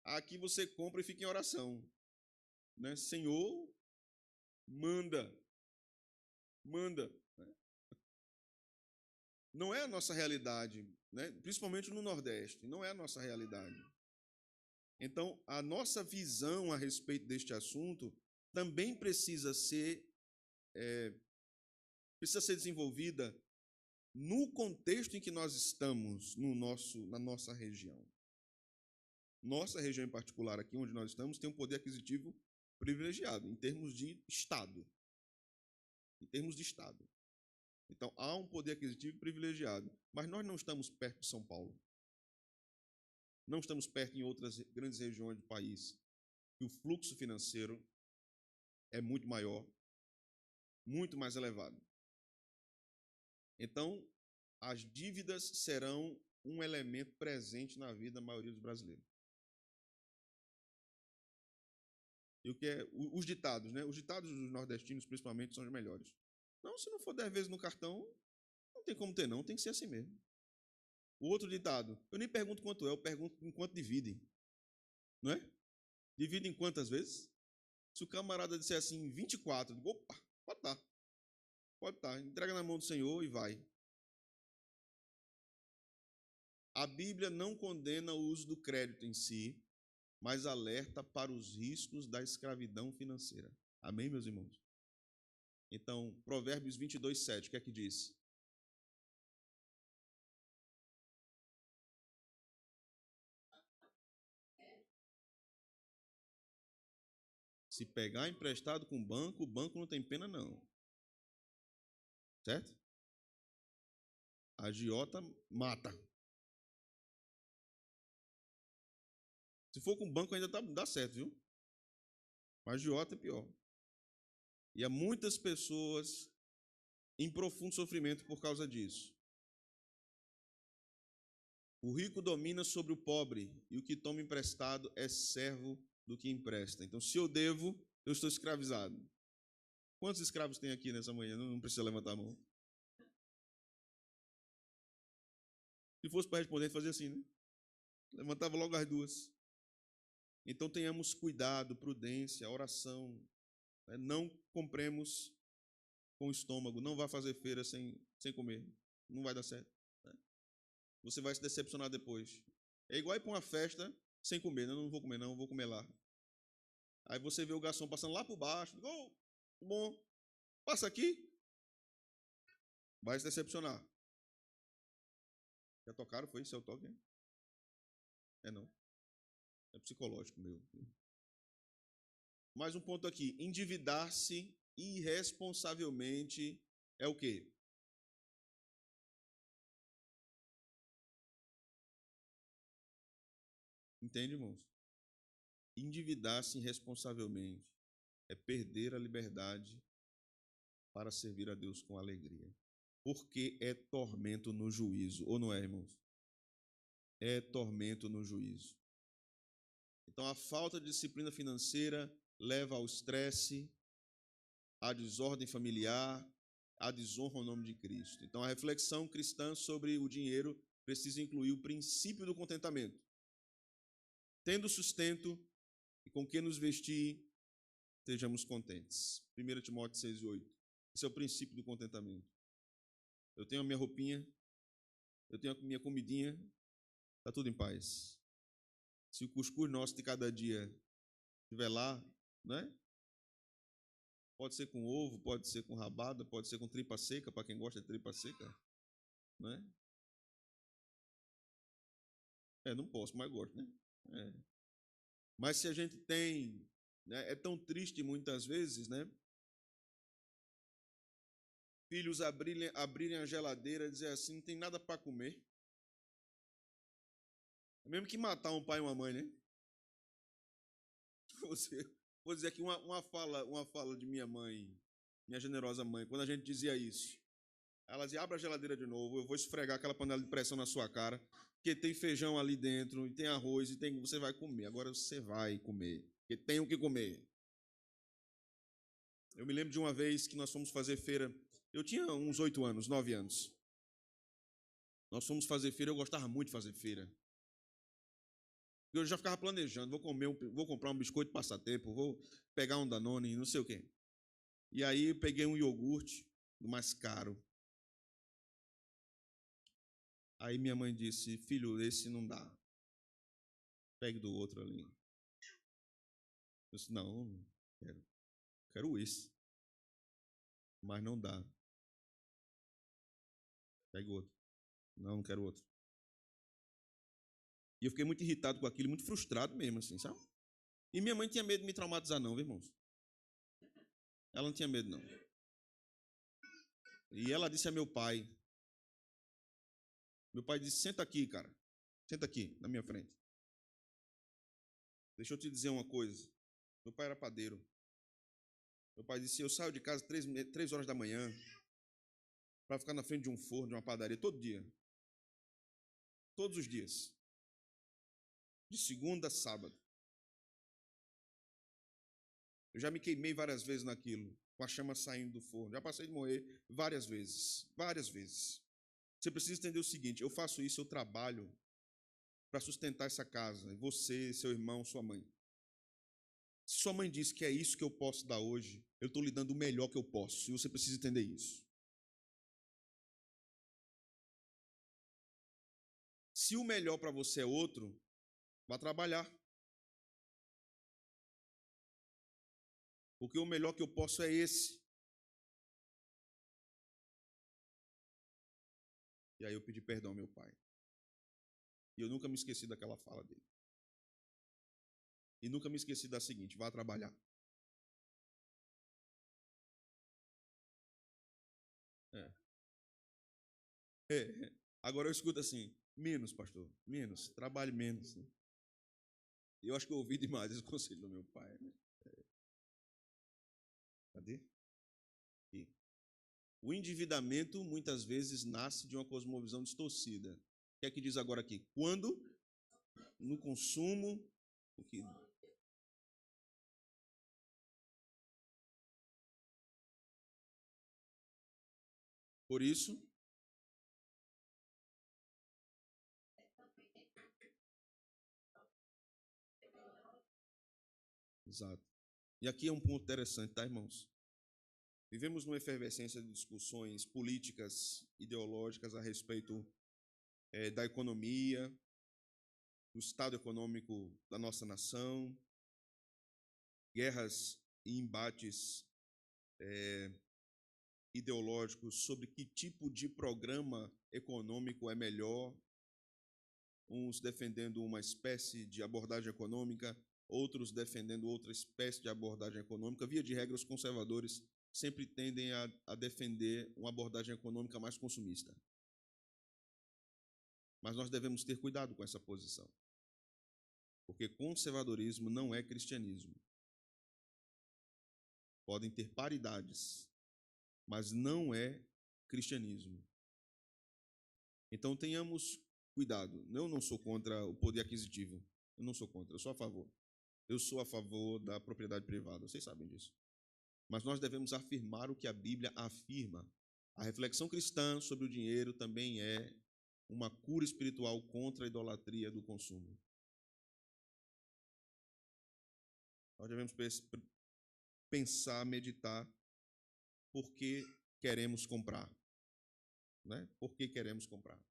aqui você compra e fica em oração. Né? Senhor, manda. Manda. Não é a nossa realidade, né? Principalmente no Nordeste, não é a nossa realidade. Então, a nossa visão a respeito deste assunto também precisa ser desenvolvida no contexto em que nós estamos na nossa região. Nossa região em particular, aqui onde nós estamos, tem um poder aquisitivo privilegiado em termos de Estado. Em termos de Estado. Então, há um poder aquisitivo privilegiado. Mas nós não estamos perto de São Paulo. Não estamos perto em outras grandes regiões do país. E o fluxo financeiro é muito maior, muito mais elevado. Então, as dívidas serão um elemento presente na vida da maioria dos brasileiros. E o que é os ditados, né? Os ditados dos nordestinos, principalmente, são os melhores. Não, se não for 10 vezes no cartão, não tem como ter, não. Tem que ser assim mesmo. O outro ditado, eu nem pergunto quanto é, eu pergunto em quanto dividem. Não é? Dividem quantas vezes? Se o camarada disser assim, 24, eu digo, opa, pode estar. Pode estar. Entrega na mão do Senhor e vai. A Bíblia não condena o uso do crédito em si, mas alerta para os riscos da escravidão financeira. Amém, meus irmãos? Então, Provérbios 22, 7, o que é que diz? Se pegar emprestado com o banco não tem pena não. Certo? A agiota mata. Se for com o banco ainda dá certo, viu? Mas a agiota é pior. E há muitas pessoas em profundo sofrimento por causa disso. O rico domina sobre o pobre, e o que toma emprestado é servo do que empresta. Então, se eu devo, eu estou escravizado. Quantos escravos tem aqui nessa manhã? Não precisa levantar a mão. Se fosse para responder, fazia assim, né? Levantava logo as duas. Então tenhamos cuidado, prudência, oração. Né? Não compremos com o estômago, não vá fazer feira sem comer. Não vai dar certo. Né? Você vai se decepcionar depois. É igual ir para uma festa sem comer. Não vou comer, não, vou comer lá. Aí você vê o garçom passando lá por baixo. Oh, bom, passa aqui. Vai se decepcionar. Já tocaram? Foi? Seu toque? É não. É psicológico meu. Mais um ponto aqui. Endividar-se irresponsavelmente é o quê? Entende, irmãos? Endividar-se irresponsavelmente é perder a liberdade para servir a Deus com alegria. Porque é tormento no juízo, ou não é, irmãos? É tormento no juízo. Então, a falta de disciplina financeira leva ao estresse, à desordem familiar, à desonra ao nome de Cristo. Então, a reflexão cristã sobre o dinheiro precisa incluir o princípio do contentamento. Tendo sustento e com que nos vestir, estejamos contentes. 1 Timóteo 6,8. Esse é o princípio do contentamento. Eu tenho a minha roupinha, eu tenho a minha comidinha, está tudo em paz. Se o cuscuz nosso de cada dia estiver lá, né? Pode ser com ovo, pode ser com rabada, pode ser com tripa seca, para quem gosta de tripa seca, né? Não posso, mas gosto, né? Mas se a gente tem, né, é tão triste muitas vezes, né? Filhos abrirem a geladeira e dizer assim, não tem nada para comer. É mesmo que matar um pai e uma mãe, né? Vou dizer aqui uma fala de minha mãe, minha generosa mãe, quando a gente dizia isso. Ela dizia, abra a geladeira de novo, eu vou esfregar aquela panela de pressão na sua cara, porque tem feijão ali dentro, e tem arroz, e você vai comer. Agora você vai comer, porque tem o que comer. Eu me lembro de uma vez que nós fomos fazer feira, eu tinha uns 8 anos, 9 anos. Nós fomos fazer feira, eu gostava muito de fazer feira. Eu já ficava planejando, vou comprar um biscoito passatempo, vou pegar um Danone, não sei o quê. E aí eu peguei um iogurte, do mais caro. Aí minha mãe disse, filho, esse não dá. Pegue do outro ali. Eu disse, não quero esse. Mas não dá. Pegue o outro. Não quero outro. E eu fiquei muito irritado com aquilo, muito frustrado mesmo, assim, sabe? E minha mãe tinha medo de me traumatizar, não, viu, irmãos? Ela não tinha medo, não. E ela disse a meu pai disse, senta aqui, cara. Senta aqui, na minha frente. Deixa eu te dizer uma coisa. Meu pai era padeiro. Meu pai disse, eu saio de casa 3 horas da manhã para ficar na frente de um forno, de uma padaria, todo dia. Todos os dias. De segunda a sábado. Eu já me queimei várias vezes naquilo, com a chama saindo do forno. Já passei de morrer várias vezes. Várias vezes. Você precisa entender o seguinte, eu faço isso, eu trabalho para sustentar essa casa. Você, seu irmão, sua mãe. Se sua mãe disse que é isso que eu posso dar hoje, eu estou lhe dando o melhor que eu posso. E você precisa entender isso. Se o melhor para você é outro, vá trabalhar. Porque o melhor que eu posso é esse. E aí eu pedi perdão ao meu pai. E eu nunca me esqueci daquela fala dele. E nunca me esqueci da seguinte, vá trabalhar. É. Agora eu escuto assim, menos, pastor, menos, trabalhe menos. Eu acho que eu ouvi demais esse conselho do meu pai. Né? Cadê? Aqui. O endividamento muitas vezes nasce de uma cosmovisão distorcida. O que é que diz agora aqui? Quando no consumo, o que por isso Exato. E aqui é um ponto interessante, tá, irmãos? Vivemos numa efervescência de discussões políticas, ideológicas a respeito da economia, do estado econômico da nossa nação, guerras e embates ideológicos sobre que tipo de programa econômico é melhor, uns defendendo uma espécie de abordagem econômica, outros defendendo outra espécie de abordagem econômica. Via de regra, os conservadores sempre tendem a defender uma abordagem econômica mais consumista. Mas nós devemos ter cuidado com essa posição, porque conservadorismo não é cristianismo. Podem ter paridades, mas não é cristianismo. Então tenhamos cuidado. Eu não sou contra o poder aquisitivo. Eu não sou contra, eu sou a favor. Eu sou a favor da propriedade privada, vocês sabem disso. Mas nós devemos afirmar o que a Bíblia afirma. A reflexão cristã sobre o dinheiro também é uma cura espiritual contra a idolatria do consumo. Nós devemos pensar, meditar, por que queremos comprar, né? Por que queremos comprar?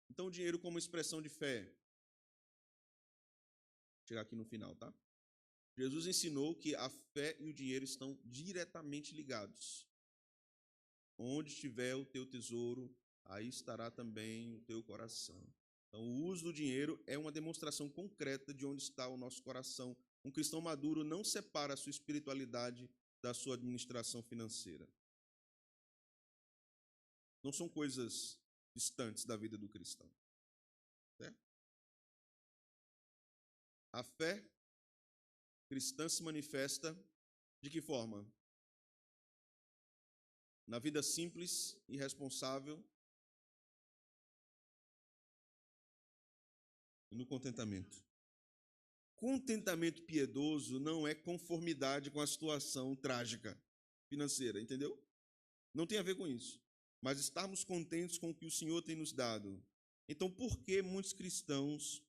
Então, o dinheiro como expressão de fé. Vou chegar aqui no final, tá? Jesus ensinou que a fé e o dinheiro estão diretamente ligados. Onde estiver o teu tesouro, aí estará também o teu coração. Então, o uso do dinheiro é uma demonstração concreta de onde está o nosso coração. Um cristão maduro não separa a sua espiritualidade da sua administração financeira. Não são coisas distantes da vida do cristão. Certo? A fé cristã se manifesta de que forma? Na vida simples e responsável e no contentamento. Contentamento piedoso não é conformidade com a situação trágica financeira, entendeu? Não tem a ver com isso. Mas estarmos contentes com o que o Senhor tem nos dado. Então, por que muitos cristãos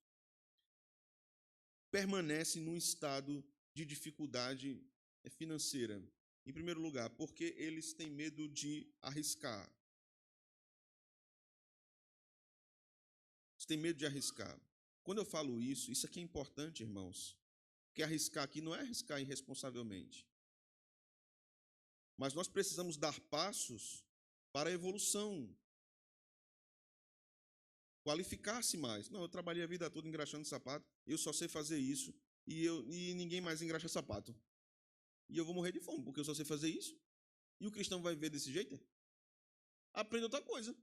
permanecem num estado de dificuldade financeira? Em primeiro lugar, porque eles têm medo de arriscar. Eles têm medo de arriscar. Quando eu falo isso aqui é importante, irmãos, porque arriscar aqui não é arriscar irresponsavelmente. Mas nós precisamos dar passos para a evolução. Qualificar-se mais. Não, eu trabalhei a vida toda engraxando sapato, eu só sei fazer isso, e ninguém mais engraxa sapato. E eu vou morrer de fome, porque eu só sei fazer isso. E o cristão vai viver desse jeito? Aprenda outra coisa.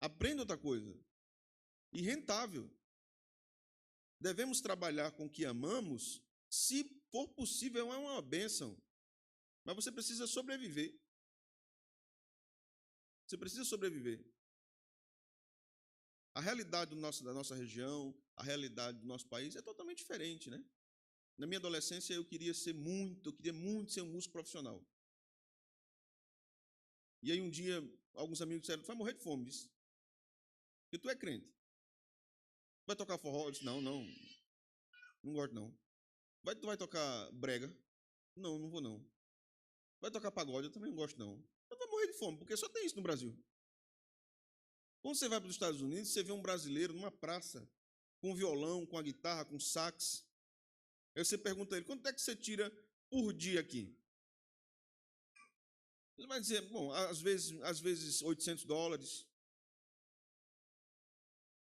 Aprenda outra coisa. E rentável. Devemos trabalhar com o que amamos, se for possível, é uma bênção. Mas você precisa sobreviver. Você precisa sobreviver. A realidade da nossa região, a realidade do nosso país é totalmente diferente, né? Na minha adolescência eu queria muito ser um músico profissional. E aí um dia, alguns amigos disseram, tu vai morrer de fome, disse. Porque tu é crente. Vai tocar forró? Eu disse, não gosto não. Tu vai tocar brega? Não vou não. Vai tocar pagode? Eu também não gosto não. Eu vou morrer de fome, porque só tem isso no Brasil. Quando você vai para os Estados Unidos, você vê um brasileiro numa praça, com violão, com a guitarra, com sax. Aí você pergunta a ele, quanto é que você tira por dia aqui? Ele vai dizer, bom, às vezes $800.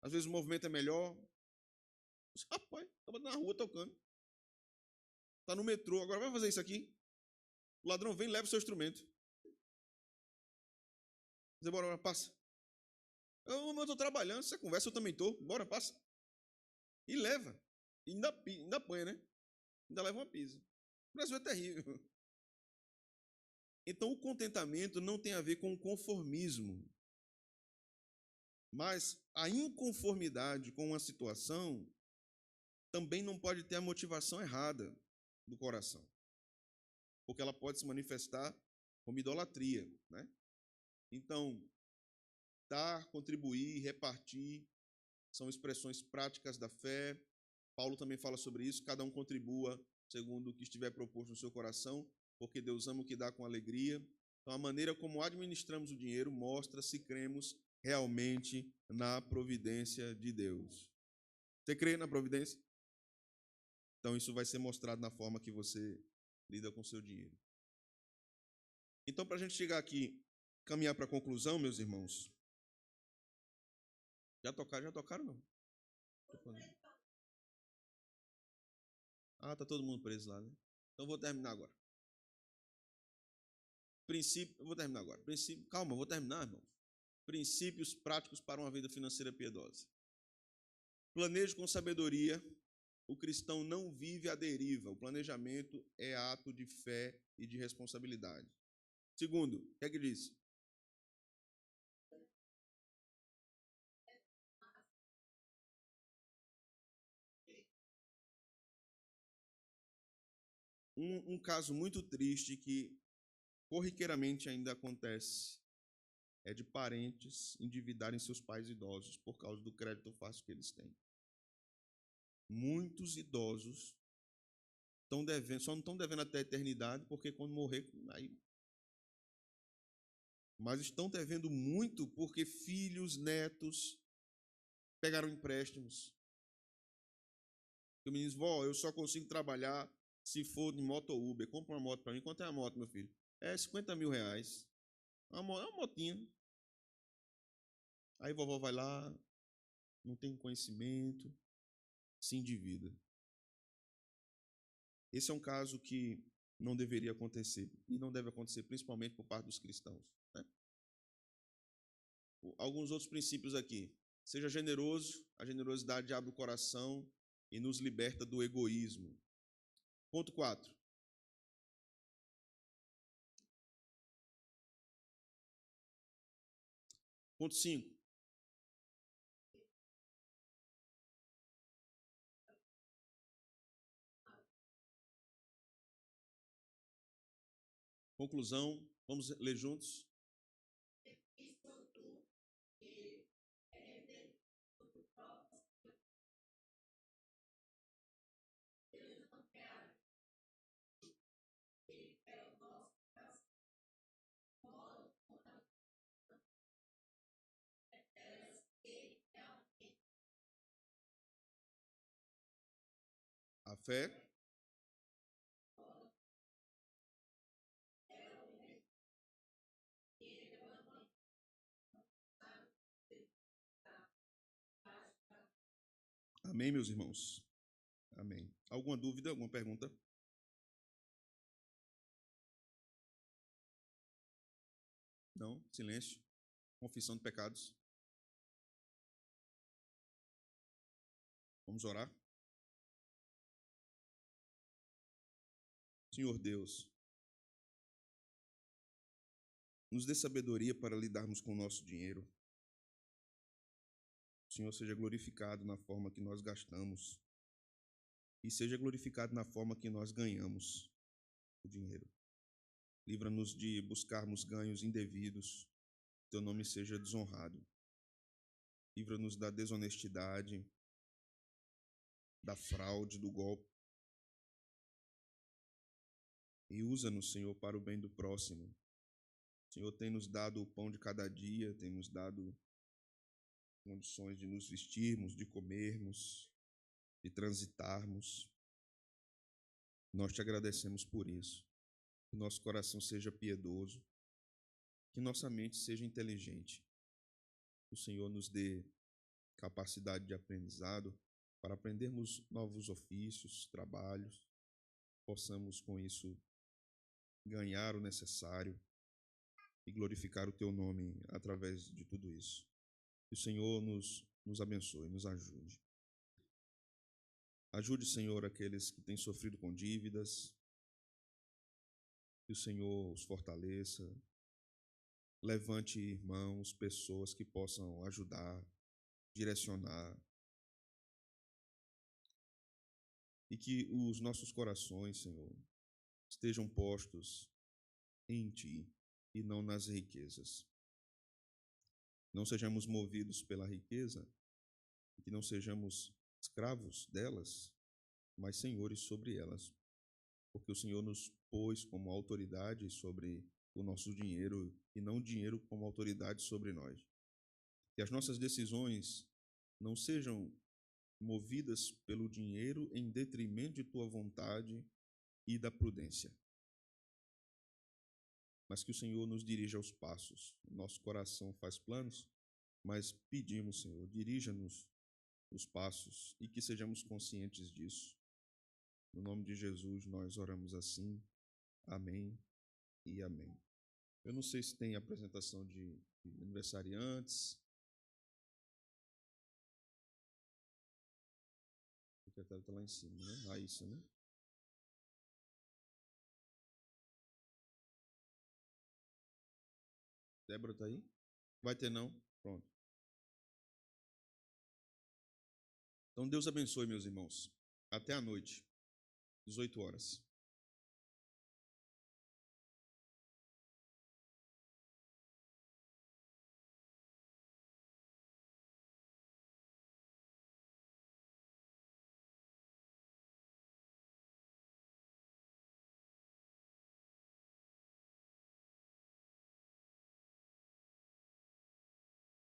Às vezes o movimento é melhor. Rapaz, estava na rua tocando. Está no metrô, agora vai fazer isso aqui? O ladrão vem e leva o seu instrumento. Dizer, bora, passa. Eu estou trabalhando, você conversa, eu também estou. Bora, passa. E leva. E ainda apanha, né? Ainda leva uma pisa. O Brasil é terrível. Então, o contentamento não tem a ver com o conformismo. Mas a inconformidade com uma situação também não pode ter a motivação errada do coração. Porque ela pode se manifestar como idolatria, né? Então, dar, contribuir, repartir são expressões práticas da fé. Paulo também fala sobre isso. Cada um contribua segundo o que estiver proposto no seu coração, porque Deus ama o que dá com alegria. Então, a maneira como administramos o dinheiro mostra se cremos realmente na providência de Deus. Você crê na providência? Então, isso vai ser mostrado na forma que você lida com o seu dinheiro. Então, para a gente chegar aqui, caminhar para a conclusão, meus irmãos. Já tocaram não? Ah, tá todo mundo preso lá, né? Então, vou terminar agora. Vou terminar agora. Calma, vou terminar, irmão. Princípios práticos para uma vida financeira piedosa. Planeje com sabedoria. O cristão não vive à deriva. O planejamento é ato de fé e de responsabilidade. Segundo, o que é que diz? Um caso muito triste que corriqueiramente ainda acontece é de parentes endividarem seus pais idosos por causa do crédito fácil que eles têm. Muitos idosos estão devendo, só não estão devendo até a eternidade, porque quando morrer, aí. Mas estão devendo muito porque filhos, netos pegaram empréstimos. E o menino diz, vó, eu só consigo trabalhar se for de moto ou Uber. Compra uma moto para mim. Quanto é a moto, meu filho? É 50 mil reais. É uma motinha. Aí vovó vai lá, não tem conhecimento, se endivida. Esse é um caso que não deveria acontecer. E não deve acontecer, principalmente por parte dos cristãos, né? Alguns outros princípios aqui. Seja generoso, a generosidade abre o coração e nos liberta do egoísmo. Ponto 4. Ponto 5. Conclusão, vamos ler juntos? A fé. Amém, meus irmãos? Amém. Alguma dúvida, alguma pergunta? Não? Silêncio. Confissão de pecados. Vamos orar? Senhor Deus, nos dê sabedoria para lidarmos com o nosso dinheiro. O Senhor seja glorificado na forma que nós gastamos e seja glorificado na forma que nós ganhamos o dinheiro. Livra-nos de buscarmos ganhos indevidos, teu nome seja desonrado. Livra-nos da desonestidade, da fraude, do golpe. E usa-nos, Senhor, para o bem do próximo. O Senhor tem nos dado o pão de cada dia, tem nos dado condições de nos vestirmos, de comermos, de transitarmos. Nós te agradecemos por isso. Que nosso coração seja piedoso, que nossa mente seja inteligente. Que o Senhor nos dê capacidade de aprendizado para aprendermos novos ofícios, trabalhos, possamos com isso ganhar o necessário e glorificar o teu nome através de tudo isso. Que o Senhor nos abençoe, nos ajude. Ajude, Senhor, aqueles que têm sofrido com dívidas. Que o Senhor os fortaleça. Levante irmãos, pessoas que possam ajudar, direcionar. E que os nossos corações, Senhor, estejam postos em Ti e não nas riquezas. Não sejamos movidos pela riqueza, que não sejamos escravos delas, mas senhores sobre elas, porque o Senhor nos pôs como autoridade sobre o nosso dinheiro e não o dinheiro como autoridade sobre nós. Que as nossas decisões não sejam movidas pelo dinheiro em detrimento de tua vontade e da prudência, mas que o Senhor nos dirija aos passos. Nosso coração faz planos, mas pedimos, Senhor, dirija-nos os passos e que sejamos conscientes disso. No nome de Jesus nós oramos assim. Amém e amém. Eu não sei se tem apresentação de aniversariantes. O secretário está lá em cima, né? Raíssa, né? Débora está aí? Vai ter não? Pronto. Então Deus abençoe, meus irmãos. Até a noite, 18 horas.